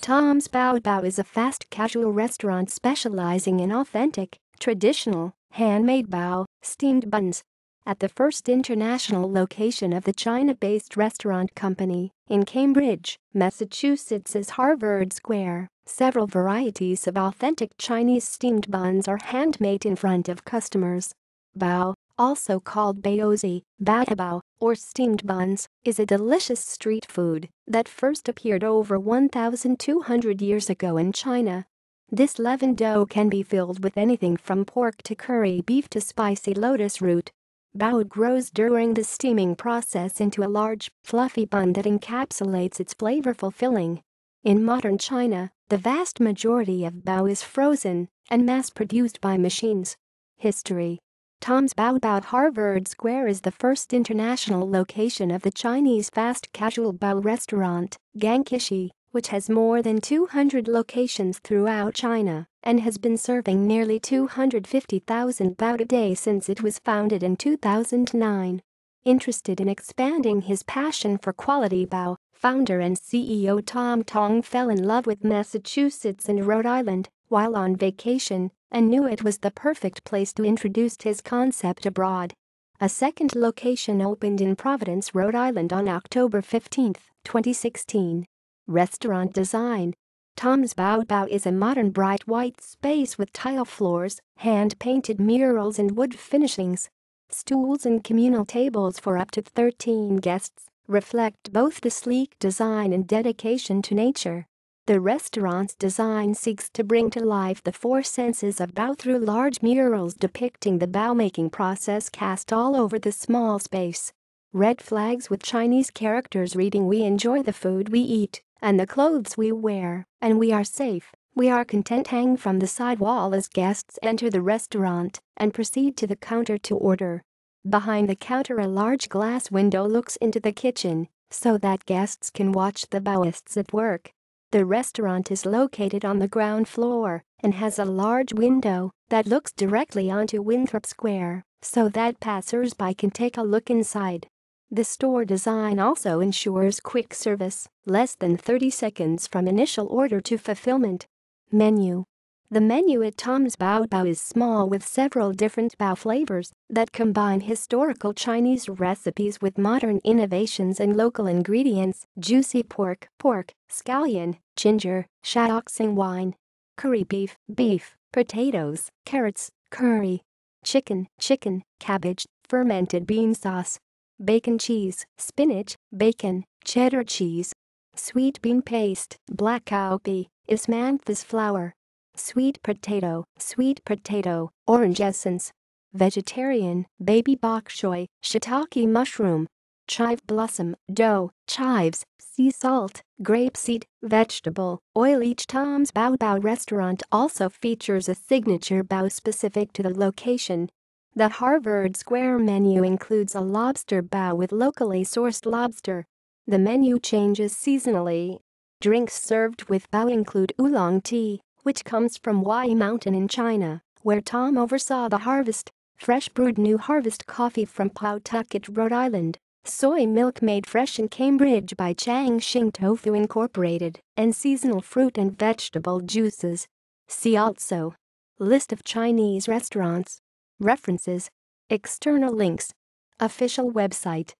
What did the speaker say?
Tom's BaoBao is a fast casual restaurant specializing in authentic, traditional, handmade bao, steamed buns. At the first international location of the China-based restaurant company, in Cambridge, Massachusetts is Harvard Square, several varieties of authentic Chinese steamed buns are handmade in front of customers. Bao, also called baozi, baoBao, or steamed buns, is a delicious street food that first appeared over 1,200 years ago in China. This leavened dough can be filled with anything from pork to curry beef to spicy lotus root. Bao grows during the steaming process into a large, fluffy bun that encapsulates its flavorful filling. In modern China, the vast majority of bao is frozen and mass-produced by machines. History. Tom's BaoBao Harvard Square is the first international location of the Chinese fast casual bao restaurant, Gangqishi, which has more than 200 locations throughout China and has been serving nearly 250,000 bao a day since it was founded in 2009. Interested in expanding his passion for quality bao, founder and CEO Tom Tong fell in love with Massachusetts and Rhode Island while on vacation and knew it was the perfect place to introduce his concept abroad. A second location opened in Providence, Rhode Island on October 15, 2016. Restaurant design. Tom's BaoBao is a modern bright white space with tile floors, hand-painted murals and wood finishings. Stools and communal tables for up to 13 guests reflect both the sleek design and dedication to nature. The restaurant's design seeks to bring to life the four senses of bao through large murals depicting the bao-making process cast all over the small space. Red flags with Chinese characters reading "We enjoy the food we eat and the clothes we wear, and we are safe, we are content" hang from the side wall as guests enter the restaurant and proceed to the counter to order. Behind the counter, a large glass window looks into the kitchen so that guests can watch the baoists at work. The restaurant is located on the ground floor and has a large window that looks directly onto Winthrop Square so that passers-by can take a look inside. The store design also ensures quick service, less than 30 seconds from initial order to fulfillment. Menu. The menu at Tom's BaoBao is small with several different bao flavors that combine historical Chinese recipes with modern innovations and local ingredients: juicy pork, scallion, ginger, shaoxing wine, curry beef, potatoes, carrots, curry, chicken, cabbage, fermented bean sauce, bacon cheese, spinach, bacon, cheddar cheese, sweet bean paste, black cowpea, ismanthus flour, sweet potato, orange essence, vegetarian, baby bok choy, shiitake mushroom, chive blossom, dough, chives, sea salt, grapeseed, vegetable oil. Each Tom's BaoBao restaurant also features a signature bao specific to the location. The Harvard Square menu includes a lobster bao with locally sourced lobster. The menu changes seasonally. Drinks served with bao include oolong tea, which comes from Wai Mountain in China, where Tom oversaw the harvest, fresh brewed New Harvest coffee from Pawtucket, Rhode Island, soy milk made fresh in Cambridge by Changxing Tofu Incorporated, and seasonal fruit and vegetable juices. See also: List of Chinese restaurants. References. External links. Official website.